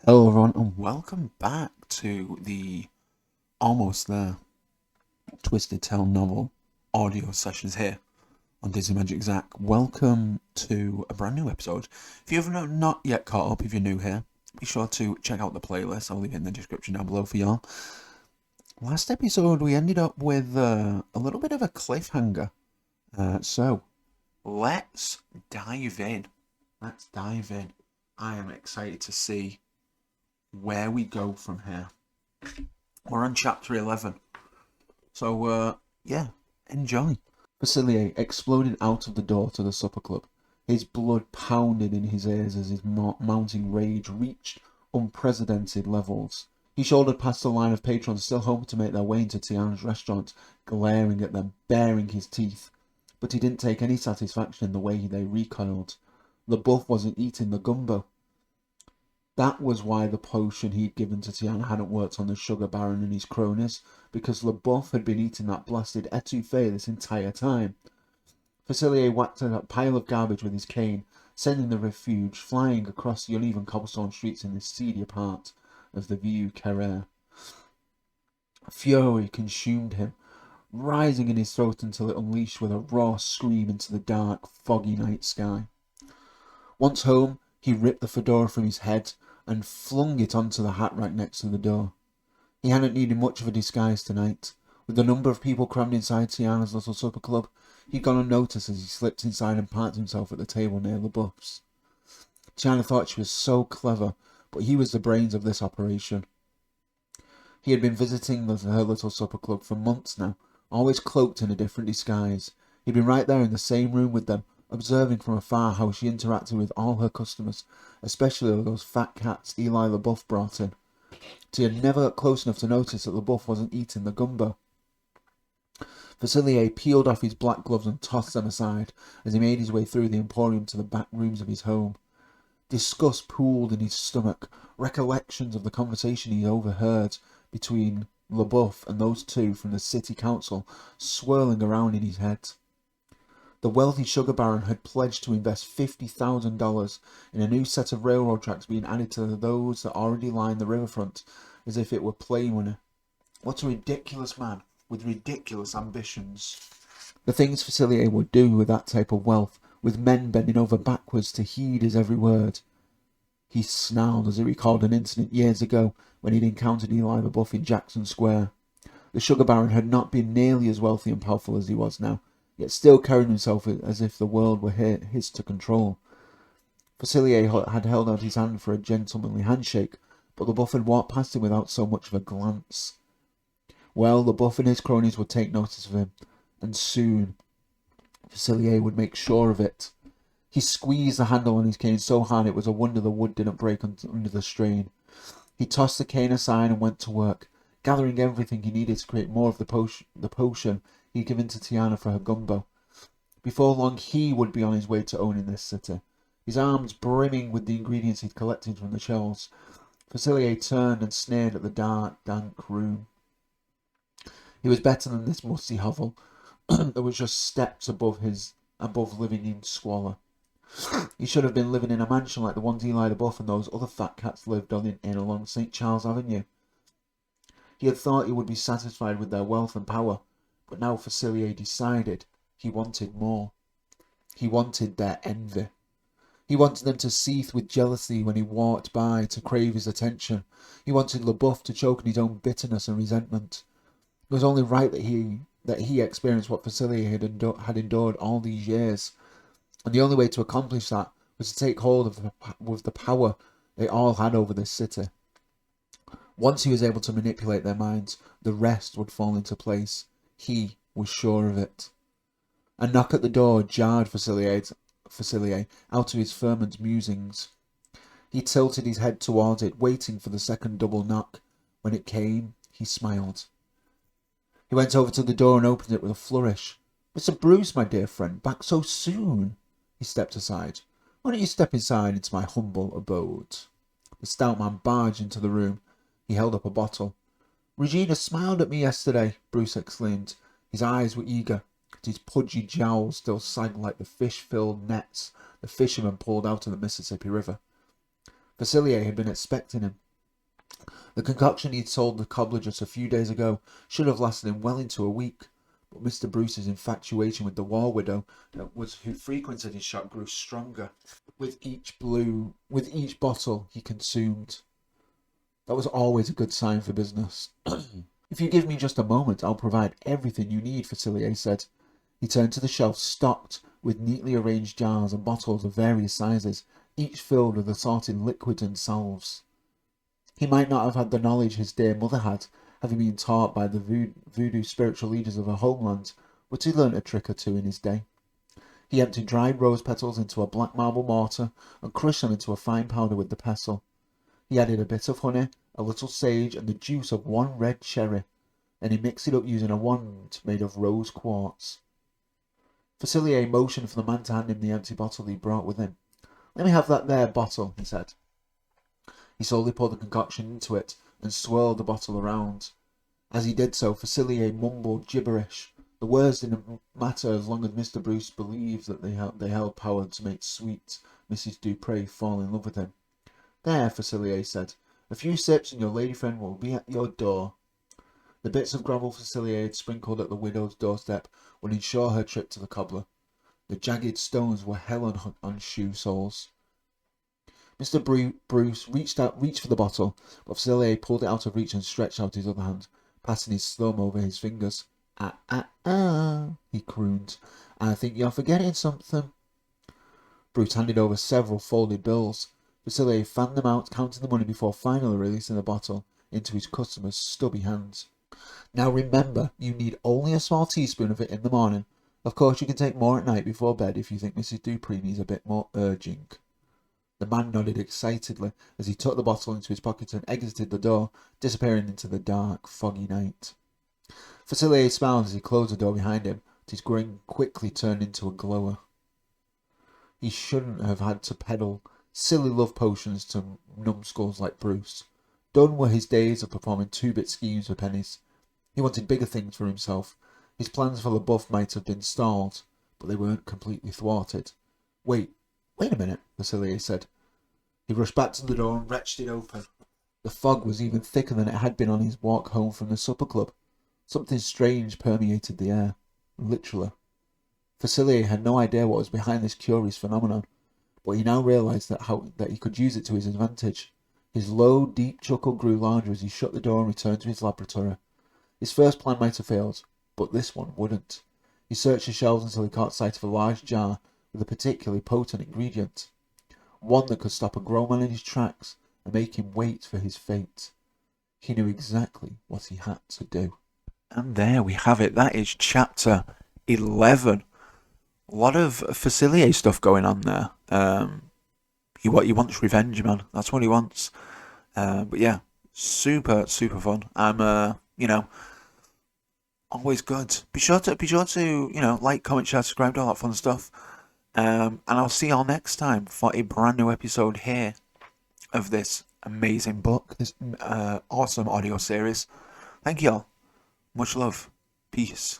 Hello everyone and welcome back to the almost there Twisted Tale novel audio sessions here on Disney Magic Zach. Welcome to a brand new episode. If you have not yet caught up, if you're new here, be sure to check out the playlist. I'll leave it in the description down below for y'all. Last episode we ended up with a little bit of a cliffhanger. So let's dive in. I am excited to see where we go from here. We're on chapter 11. So, enjoy. Facilier exploded out of the door to the supper club. His blood pounded in his ears as his mounting rage reached unprecedented levels. He shouldered past the line of patrons still hoping to make their way into Tiana's restaurant, glaring at them, baring his teeth. But he didn't take any satisfaction in the way they recoiled. LeBouf wasn't eating the gumbo. That was why the potion he'd given to Tiana hadn't worked on the sugar baron and his cronies, because LeBouf had been eating that blasted etouffee this entire time. Facilier whacked a pile of garbage with his cane, sending the refuge flying across the uneven cobblestone streets in the seedier part of the Vieux Carré. Fury consumed him, rising in his throat until it unleashed with a raw scream into the dark, foggy night sky. Once home, he ripped the fedora from his head and flung it onto the hat rack next to the door. He hadn't needed much of a disguise tonight. With the number of people crammed inside Tiana's little supper club, he'd gone unnoticed as he slipped inside and parked himself at the table near LeBouf's. Tiana thought she was so clever, but he was the brains of this operation. He had been visiting her little supper club for months now, always cloaked in a different disguise. He'd been right there in the same room with them, observing from afar how she interacted with all her customers, especially those fat cats Eli LeBouf brought in. He had never got close enough to notice that LeBouf wasn't eating the gumbo. Facilier peeled off his black gloves and tossed them aside as he made his way through the emporium to the back rooms of his home. Disgust pooled in his stomach, recollections of the conversation he overheard between LeBouf and those two from the city council swirling around in his head. The wealthy sugar baron had pledged to invest $50,000 in a new set of railroad tracks being added to those that already lined the riverfront, as if it were play money. What a ridiculous man with ridiculous ambitions. The things Facilier would do with that type of wealth, with men bending over backwards to heed his every word. He snarled as he recalled an incident years ago when he'd encountered Eli LeBouf in Jackson Square. The sugar baron had not been nearly as wealthy and powerful as he was now, yet still carried himself as if the world were his to control. Facilier had held out his hand for a gentlemanly handshake, but LeBouf had walked past him without so much of a glance. Well, LeBouf and his cronies would take notice of him, and soon Facilier would make sure of it. He squeezed the handle on his cane so hard it was a wonder the wood didn't break under the strain. He tossed the cane aside and went to work, gathering everything he needed to create more of the potion he'd given to Tiana for her gumbo. Before long he would be on his way to owning this city, his arms brimming with the ingredients he'd collected from the shelves. Facilier turned and sneered at the dark, dank room. He was better than this musty hovel that was just steps above living in squalor. He should have been living in a mansion like the ones Eli LeBouf and those other fat cats lived on in along St. Charles Avenue. He had thought he would be satisfied with their wealth and power, but now Facilier decided he wanted more. He wanted their envy. He wanted them to seethe with jealousy when he walked by, to crave his attention. He wanted LeBouf to choke in his own bitterness and resentment. It was only right that he experienced what Facilier had endured all these years, and the only way to accomplish that was to take hold of the power they all had over this city. Once he was able to manipulate their minds, the rest would fall into place. He was sure of it. A knock at the door jarred Facilier out of his ferment musings. He tilted his head towards it, waiting for the second double knock. When it came, he smiled. He went over to the door and opened it with a flourish. "Mr. Bruce, my dear friend, back so soon?" He stepped aside. "Why don't you step inside into my humble abode?" The stout man barged into the room. He held up a bottle. "Regina smiled at me yesterday," Bruce exclaimed. His eyes were eager, but his pudgy jowls still sagged like the fish-filled nets the fishermen pulled out of the Mississippi River. Facilier had been expecting him. The concoction he'd sold the cobbler just a few days ago should have lasted him well into a week, but Mr. Bruce's infatuation with the war widow who frequented his shop grew stronger with each bottle he consumed. That was always a good sign for business. If you give me just a moment, I'll provide everything you need, Facilier said. He turned to the shelf stocked with neatly arranged jars and bottles of various sizes, each filled with assorted liquids and salves. He might not have had the knowledge his dear mother had, having been taught by the voodoo spiritual leaders of her homeland, but he learnt a trick or two in his day. He emptied dried rose petals into a black marble mortar and crushed them into a fine powder with the pestle. He added a bit of honey, a little sage, and the juice of one red cherry, and he mixed it up using a wand made of rose quartz. Facilier motioned for the man to hand him the empty bottle he brought with him. "Let me have that there bottle," he said. He slowly poured the concoction into it and swirled the bottle around. As he did so, Facilier mumbled gibberish. The words didn't matter as long as Mr. Bruce believed that they held power to make sweet Mrs. Dupree fall in love with him. "There," Facilier said. "A few sips and your lady friend will be at your door." The bits of gravel Facilier had sprinkled at the widow's doorstep would ensure her trip to the cobbler. The jagged stones were hell on shoe soles. Mr. Bruce reached for the bottle, but Facilier pulled it out of reach and stretched out his other hand, passing his thumb over his fingers. He crooned. "I think you're forgetting something." Bruce handed over several folded bills. Facilier fanned them out, counting the money before finally releasing the bottle into his customer's stubby hands. "Now remember, you need only a small teaspoon of it in the morning. Of course, you can take more at night before bed if you think Mrs. Dupree needs a bit more urging." The man nodded excitedly as he tucked the bottle into his pocket and exited the door, disappearing into the dark, foggy night. Facilier smiled as he closed the door behind him, but his grin quickly turned into a glower. He shouldn't have had to peddle silly love potions to numbskulls like Bruce. Done were his days of performing two-bit schemes for pennies. He wanted bigger things for himself. His plans for the buff might have been stalled, but they weren't completely thwarted. Wait a minute," Facilier said. He rushed back to the door and wrenched it open. The fog was even thicker than it had been on his walk home from the supper club. Something strange permeated the air, literally. Facilier had no idea what was behind this curious phenomenon, but he now realized that he could use it to his advantage. His low, deep chuckle grew larger as he shut the door and returned to his laboratory. His first plan might have failed, but this one wouldn't. He searched the shelves until he caught sight of a large jar with a particularly potent ingredient, one that could stop a grown man in his tracks and make him wait for his fate. He knew exactly what he had to do. And there we have it. That is chapter 11. A lot of Facilier stuff going on there. He wants revenge, man. That's what he wants. But yeah, super fun. I'm always good. Be sure to like, comment, share, subscribe, all that fun stuff. And I'll see y'all next time for a brand new episode here of this amazing book, this awesome audio series. Thank y'all. Much love. Peace.